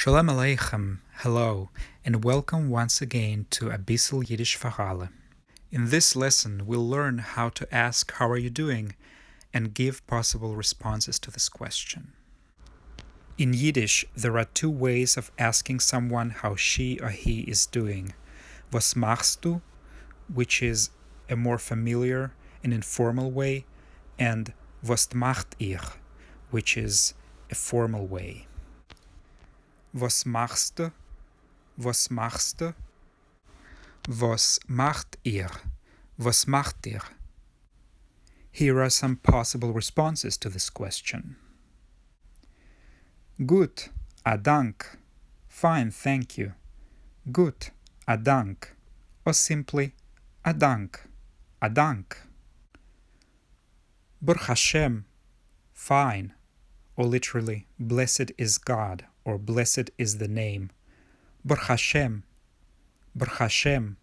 Shalom Aleichem, hello, and welcome once again to Abyssal Yiddish for alle. In this lesson, we'll learn how to ask "How are you doing?" and give possible responses to this question. In Yiddish, there are two ways of asking someone how she or he is doing. Was machst du, which is a more familiar and informal way, and was macht ihr, which is a formal way. Was machst du? Was machst du? Was macht ihr? Was macht ihr? Here are some possible responses to this question. Gut, a dank. Fine, thank you. Gut, a dank. Or simply, a dank. A dank. Baruch Hashem. Fine. Or literally, blessed is God, or blessed is the name. Baruch Hashem. Baruch Hashem.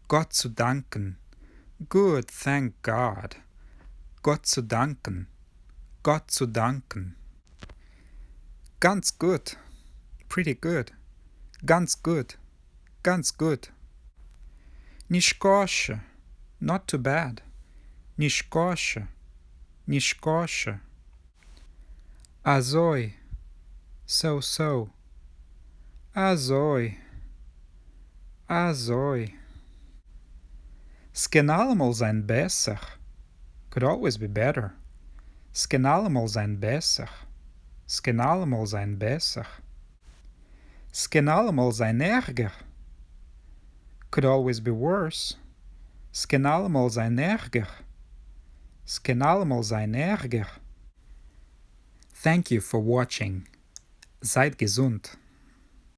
Gott zu danken. Good, thank God. Gott zu danken. Gott zu danken. Ganz gut. Pretty good. Ganz gut. Ganz gut. Nicht kosher. Not too bad. Nicht kosher. Nicht kosher. Azoi. So. Azoi. Azoi. Es kann allemal sein besser. Could always be better. Es kann allemal sein besser. Es kann allemal sein besser. Es kann allemal sein ärger. Could always be worse. Es kann allemal sein ärger. Es kann allemal sein ärger. Thank you for watching. Seid gesund.